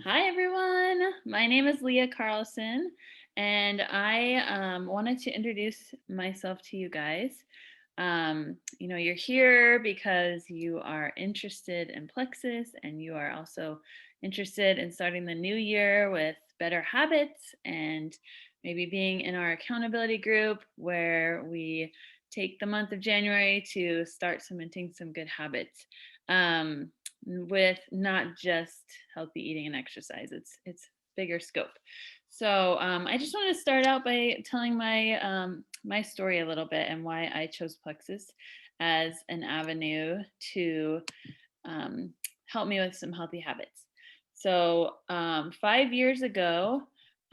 Hi, everyone. My name is Leah Carlson, and I wanted to introduce myself to you guys. You're here because you are interested in Plexus, and you are also interested in starting the new year with better habits and maybe being in our accountability group where we take the month of January to start cementing some good habits. With not just healthy eating and exercise. It's bigger scope. So I just want to start out by telling my story a little bit and why I chose Plexus as an avenue to um, help me with some healthy habits. So 5 years ago,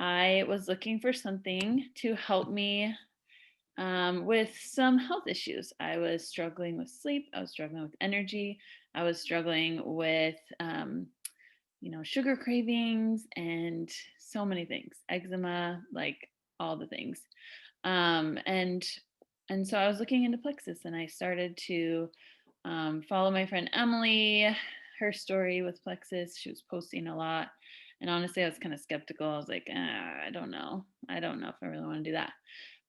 I was looking for something to help me with some health issues. I was struggling with sleep. I was struggling with energy. I was struggling with, sugar cravings and so many things, eczema, like all the things. Um, and and so I was looking into Plexus, and I started to follow my friend Emily, her story with Plexus. She was posting a lot. And honestly, I was kind of skeptical. I was like, I don't know. I don't know if I really want to do that.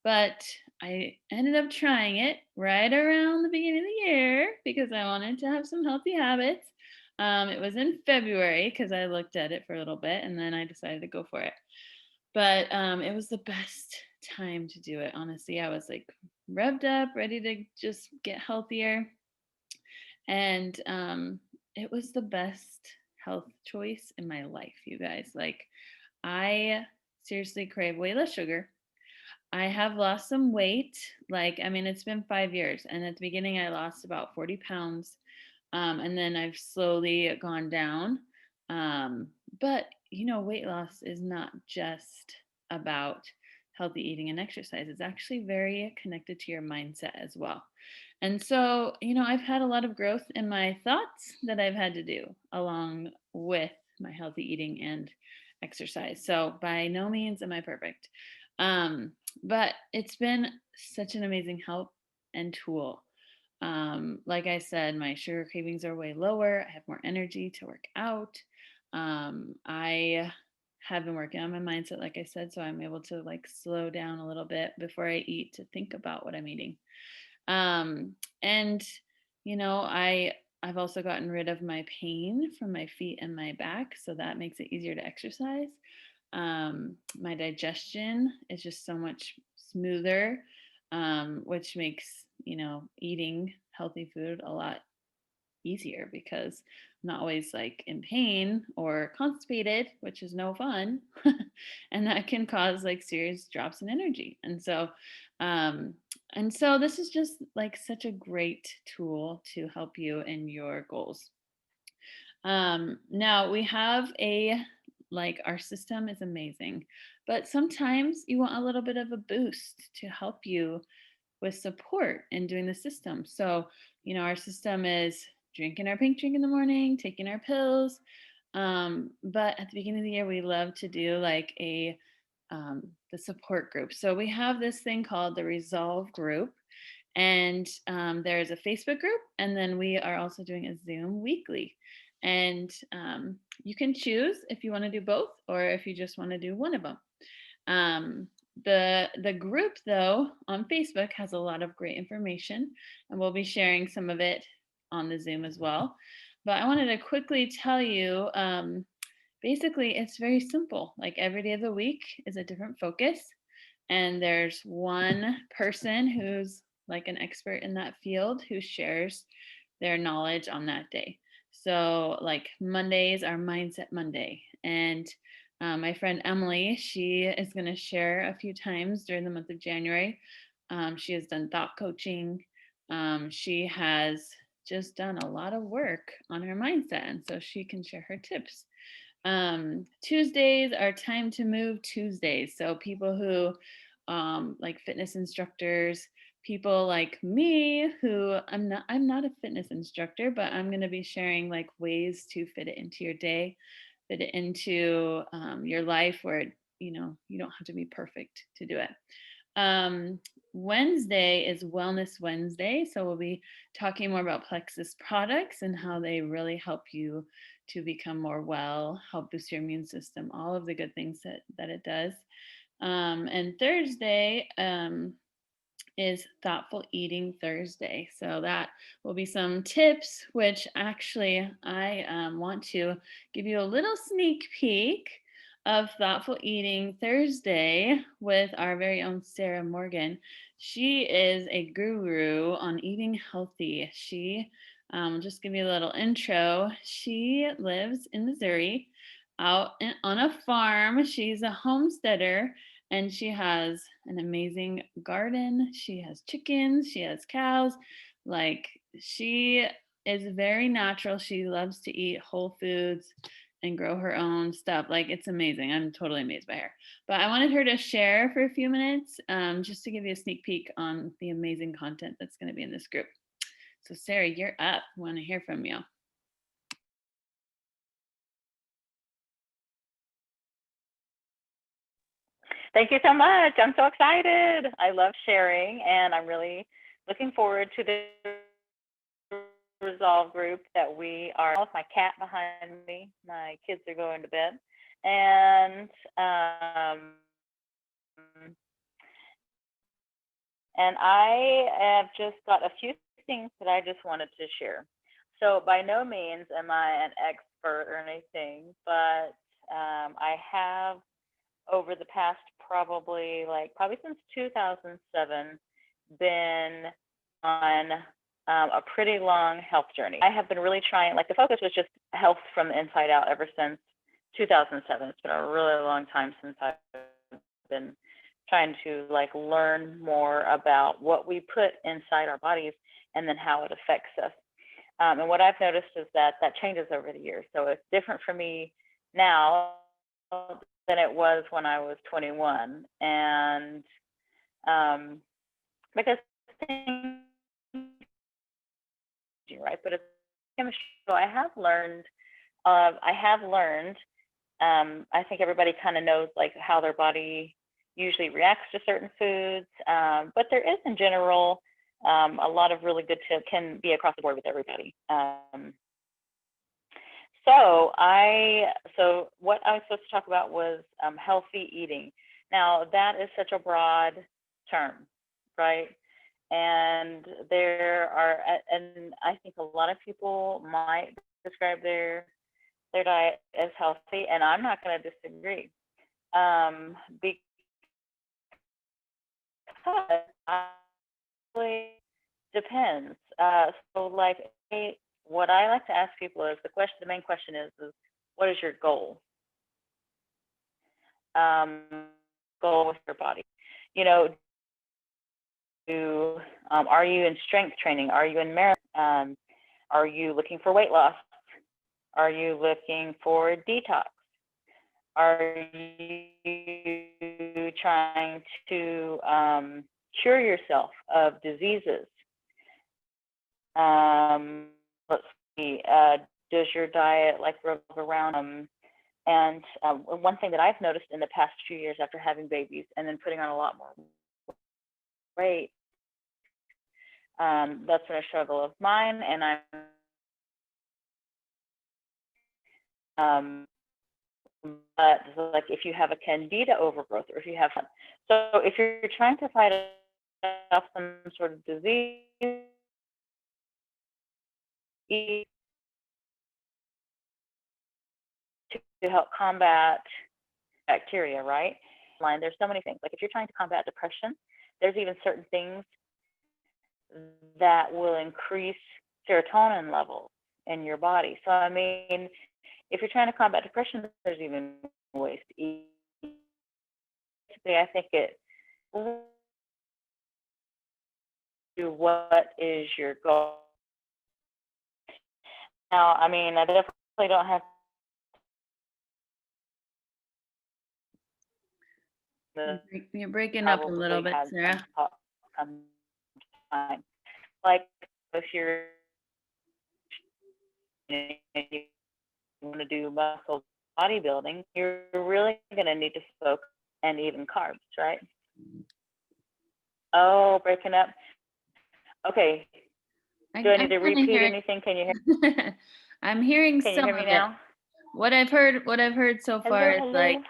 But I ended up trying it right around the beginning of the year because I wanted to have some healthy habits. It was in February because I looked at it for a little bit and then I decided to go for it. But it was the best time to do it. Honestly, I was like revved up, ready to just get healthier. And it was the best health choice in my life, you guys. Like, I seriously crave way less sugar. I have lost some weight. Like, I mean, it's been 5 years. And at the beginning, I lost about 40 pounds. And then I've slowly gone down. But, weight loss is not just about healthy eating and exercise, it's actually very connected to your mindset as well. And so, I've had a lot of growth in my thoughts that I've had to do along with my healthy eating and exercise. So, by no means am I perfect. Um, but it's been such an amazing help and tool. Like I said, my sugar cravings are way lower. I have more energy to work out. I have been working on my mindset, like I said, so I'm able to like slow down a little bit before I eat to think about what I'm eating. Um, and I've also gotten rid of my pain from my feet and my back, so that makes it easier to exercise. My digestion is just so much smoother, which makes eating healthy food a lot easier because I'm not always like in pain or constipated, which is no fun. And that can cause like serious drops in energy. Um, and so this is just like such a great tool to help you in your goals. Now we have like our system is amazing, but sometimes you want a little bit of a boost to help you with support in doing the system. So, our system is drinking our pink drink in the morning, taking our pills. But at the beginning of the year, we love to do like the support group. So we have this thing called the Resolve group, and there is a Facebook group, and then we are also doing a Zoom weekly. And you can choose if you want to do both or if you just want to do one of them. Um, the group though on Facebook has a lot of great information, and we'll be sharing some of it on the Zoom as well. But I wanted to quickly tell you, basically, it's very simple. Like every day of the week is a different focus, and there's one person who's like an expert in that field who shares their knowledge on that day. So, like Mondays are Mindset Monday, and my friend Emily, she is going to share a few times during the month of January. She has done thought coaching. She has just done a lot of work on her mindset, and so she can share her tips. Tuesdays are time to move Tuesdays. So people who like fitness instructors, people like me who I'm not a fitness instructor, but I'm going to be sharing like ways to fit it into your day, fit it into your life where you don't have to be perfect to do it. Um, Wednesday is Wellness Wednesday. So we'll be talking more about Plexus products and how they really help you to become more well, help boost your immune system, all of the good things that it does. And Thursday, is Thoughtful Eating Thursday. So that will be some tips, which actually I want to give you a little sneak peek of Thoughtful Eating Thursday with our very own Sarah Morgan. She is a guru on eating healthy. She, just give you a little intro. She lives in Missouri on a farm. She's a homesteader and she has an amazing garden. She has chickens, she has cows. Like, she is very natural. She loves to eat whole foods and grow her own stuff. Like, it's amazing. I'm totally amazed by her. But I wanted her to share for a few minutes, just to give you a sneak peek on the amazing content that's going to be in this group. So Sarah, you're up. I want to hear from you. Thank you so much. I'm so excited. I love sharing, and I'm really looking forward to the Resolve group that we are. With my cat behind me, my kids are going to bed, and I have just got a few things that I just wanted to share. So by no means am I an expert or anything, but I have over the past probably since 2007 been on a pretty long health journey. I have been really trying, the focus was just health from the inside out ever since 2007. It's been a really long time since I've been trying to learn more about what we put inside our bodies and then how it affects us. And what I've noticed is that changes over the years. So it's different for me now than it was when I was 21. And because things, right? But it's chemistry. So I have learned, I think everybody kind of knows how their body usually reacts to certain foods. But there is in general a lot of really good tips can be across the board with everybody. So what I was supposed to talk about was healthy eating. Now that is such a broad term, right? And and I think a lot of people might describe their diet as healthy, and I'm not going to disagree, because it really depends. What I like to ask people is the main question is what is your goal? Goal with your body. Are you in strength training? Are you in marathon? Are you looking for weight loss? Are you looking for detox? Are you trying to cure yourself of diseases? Let's see, does your diet revolve around and one thing that I've noticed in the past few years after having babies and then putting on a lot more weight, that's been a struggle of mine, and but if you have a candida overgrowth, or if you have, so if you're trying to fight off some sort of disease, to help combat bacteria, right? There's so many things. If you're trying to combat depression, there's even certain things that will increase serotonin levels in your body. So, I mean, if you're trying to combat depression, there's even ways to eat. Basically, I think it what is your goal? Now, I mean, I definitely don't have You're breaking up a little bit, Sarah. If you're you want to do muscle bodybuilding, you're really going to need to focus and even carbs, right? Oh, breaking up. Okay. Do I need to repeat anything? Can you hear? I'm hearing Can you hear me of now? what I've heard so far Hello, is like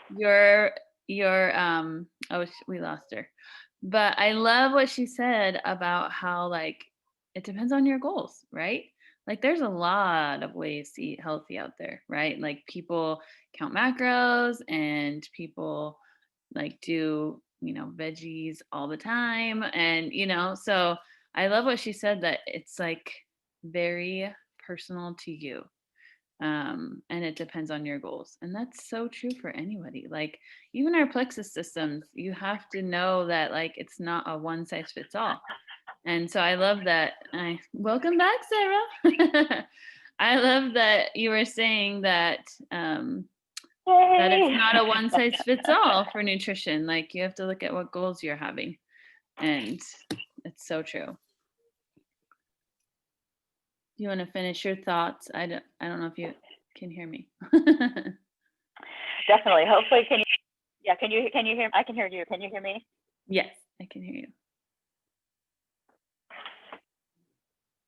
hello. your oh we lost her. But I love what she said about how like it depends on your goals, right? Like there's a lot of ways to eat healthy out there, right? Like people count macros and people like do, veggies all the time and so I love what she said that it's like very personal to you, and it depends on your goals. And that's so true for anybody. Like even our plexus systems, you have to know that like it's not a one size fits all. And so I love that. I welcome back, Sarah. I love that you were saying that it's Yay! not a one size fits all for nutrition. Like you have to look at what goals you're having, and it's so true. You want to finish your thoughts? I don't know if you can hear me. Definitely. Hopefully, can you? Yeah, can you hear? I can hear you. Can you hear me? Yes, I can hear you.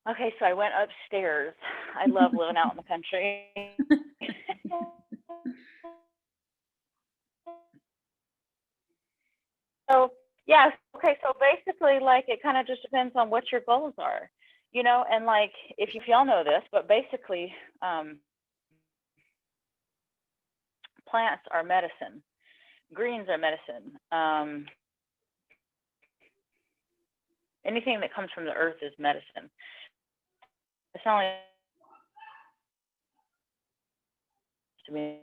Okay, so I went upstairs. I love living out in the country. So yeah, okay. So basically, like it kind of just depends on what your goals are, and like if y'all know this, but basically, plants are medicine. Greens are medicine. Anything that comes from the earth is medicine. It's not only to me.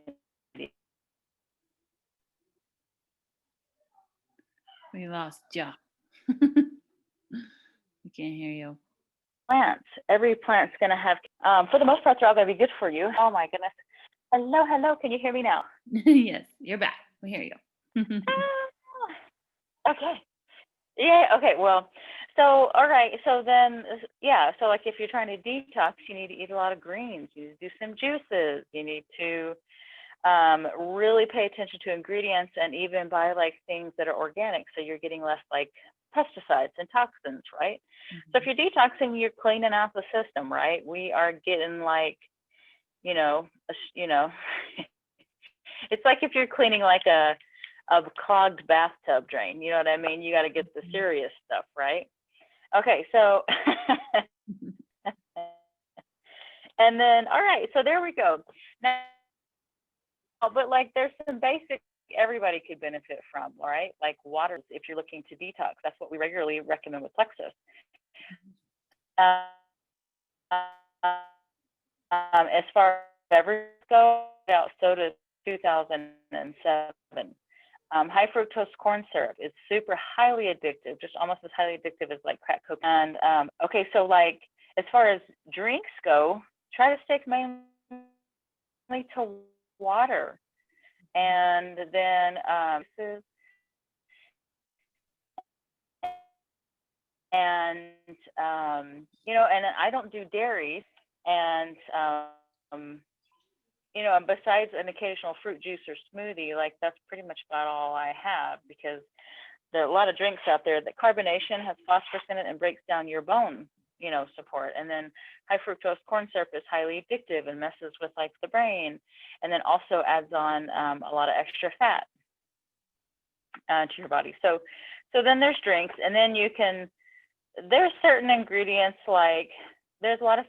We lost Ja. We can't hear you. Plants. Every plant's gonna have. For the most part, they're all gonna be good for you. Oh my goodness. Hello, hello. Can you hear me now? Yes, you're back. We hear you. Ah, okay. Yeah. Okay. Well. So all right. So then, yeah. So like, if you're trying to detox, you need to eat a lot of greens. You need to do some juices. You need to really pay attention to ingredients and even buy like things that are organic, so you're getting less like pesticides and toxins, right? So if you're detoxing, you're cleaning out the system, right? We are getting like, you know, it's like if you're cleaning like a clogged bathtub drain. You know what I mean? You got to get the serious stuff, right? Okay, so and then all right, so there we go. Now, but like there's some basic everybody could benefit from, all right? Like water, if you're looking to detox, that's what we regularly recommend with Plexus. As far as beverages go, out soda 2007. High fructose corn syrup is super highly addictive, just almost as highly addictive as like crack cocaine. And okay, so like as far as drinks go, try to stick mainly to water, and then and and I don't do dairies, and and besides an occasional fruit juice or smoothie, like that's pretty much about all I have, because there are a lot of drinks out there that carbonation has phosphorus in it and breaks down your bone, support. And then high fructose corn syrup is highly addictive and messes with like the brain, and then also adds on a lot of extra fat to your body. So then there's drinks, and then there's certain ingredients, like there's a lot of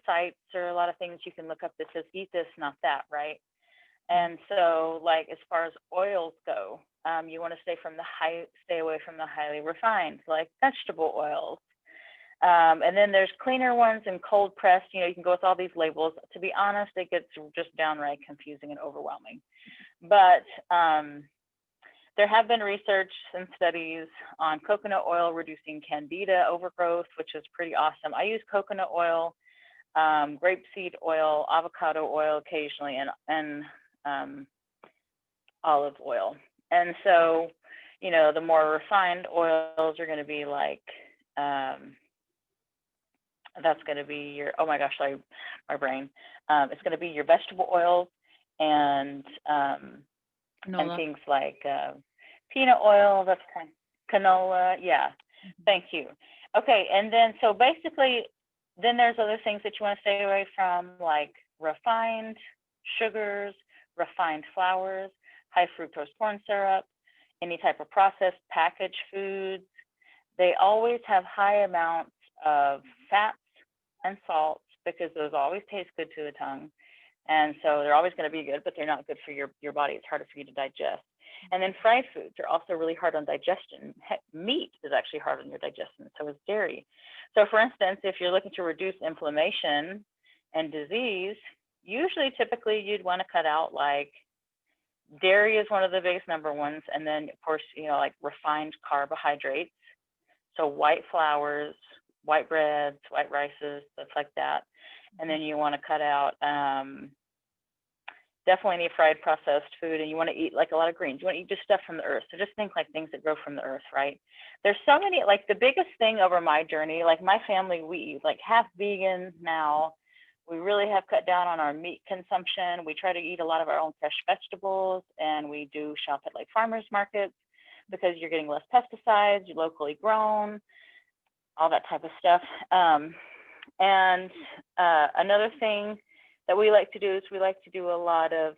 sites or a lot of things you can look up that says eat this, not that, right? And so like as far as oils go, you want to stay away from the highly refined, like vegetable oils. And then there's cleaner ones and cold pressed. You can go with all these labels. To be honest, it gets just downright confusing and overwhelming. But there have been research and studies on coconut oil reducing candida overgrowth, which is pretty awesome. I use coconut oil, grapeseed oil, avocado oil occasionally, and olive oil. And so, the more refined oils are going to be like, that's going to be your, oh my gosh, sorry, my brain. It's going to be your vegetable oils and things like peanut oil, that's kind of canola. Yeah, thank you. Okay, and then so basically, then there's other things that you want to stay away from, like refined sugars, refined flours, high fructose corn syrup, any type of processed packaged foods. They always have high amounts of fats and salts because those always taste good to the tongue. And so they're always going to be good, but they're not good for your body. It's harder for you to digest. And then fried foods are also really hard on digestion. Heck, meat is actually hard on your digestion, so is dairy. So, for instance, if you're looking to reduce inflammation and disease, usually typically you'd want to cut out like dairy is one of the biggest number ones, and then of course, like refined carbohydrates. So white flours, white breads, white rices, stuff like that. And then you want to cut out definitely any fried processed food, and you want to eat like a lot of greens. You want to eat just stuff from the earth. So just think like things that grow from the earth, right? There's so many, like the biggest thing over my journey, like my family, we eat like half vegan now. We really have cut down on our meat consumption. We try to eat a lot of our own fresh vegetables, and we do shop at like farmers markets because you're getting less pesticides, you're locally grown, all that type of stuff. And another thing that we like to do is we like to do a lot of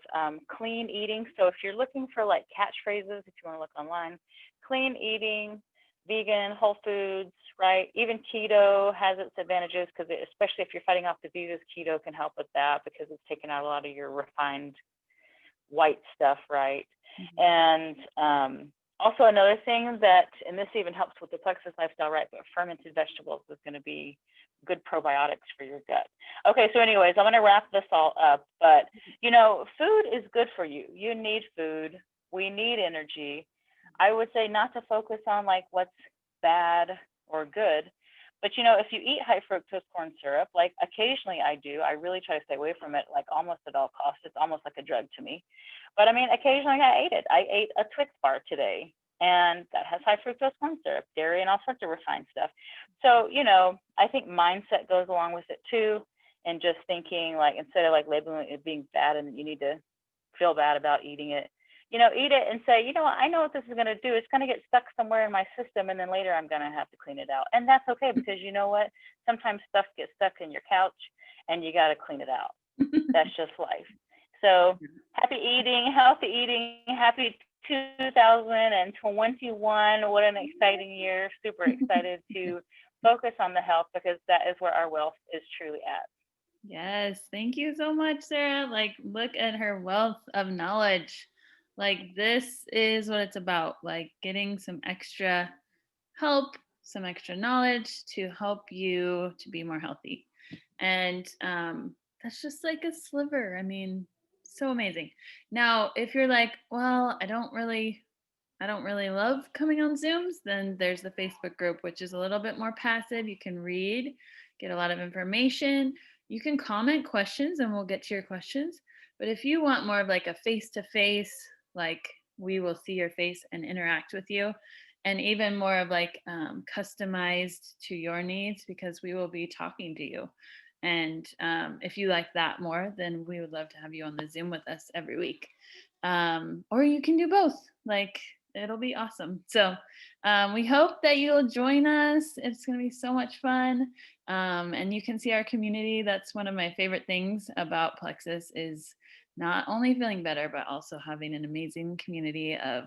clean eating. So if you're looking for like catchphrases, if you want to look online, clean eating, vegan, whole foods, right? Even keto has its advantages because especially if you're fighting off diseases, keto can help with that because it's taking out a lot of your refined white stuff, right? And also another thing that, and this even helps with the plexus lifestyle, right? But fermented vegetables is going to be good probiotics for your gut. Okay, so anyways, I'm going to wrap this all up. But, food is good for you. You need food. We need energy. I would say not to focus on like what's bad or good. But, if you eat high fructose corn syrup, like occasionally I do, I really try to stay away from it like almost at all costs. It's almost like a drug to me. But I mean, occasionally I ate it. I ate a Twix bar today, and that has high fructose corn syrup, dairy, and all sorts of refined stuff. So, I think mindset goes along with it too. And just thinking like, instead of like labeling it being bad and you need to feel bad about eating it, eat it and say, I know what this is going to do. It's going to get stuck somewhere in my system. And then later I'm going to have to clean it out. And that's okay because you know what? Sometimes stuff gets stuck in your couch and you got to clean it out. That's just life. So happy eating, healthy eating, happy 2021. What an exciting year. Super excited to focus on the health because that is where our wealth is truly at. Yes, thank you so much, Sarah. Like, look at her wealth of knowledge. Like, this is what it's about, like getting some extra help, some extra knowledge to help you to be more healthy. And that's just like a sliver. I mean, so amazing. Now, if you're like, well, I don't really love coming on Zooms, then there's the Facebook group, which is a little bit more passive. You can read, get a lot of information. You can comment questions and we'll get to your questions. But if you want more of like a face to face, like we will see your face and interact with you, and even more of like customized to your needs because we will be talking to you. And if you like that more, then we would love to have you on the Zoom with us every week. Or you can do both. Like, it'll be awesome. So we hope that you'll join us. It's going to be so much fun. And you can see our community. That's one of my favorite things about Plexus is not only feeling better, but also having an amazing community of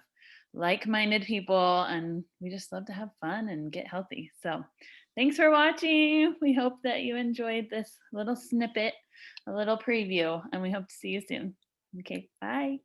like-minded people. And we just love to have fun and get healthy. So thanks for watching. We hope that you enjoyed this little snippet, a little preview, and we hope to see you soon. Okay, bye.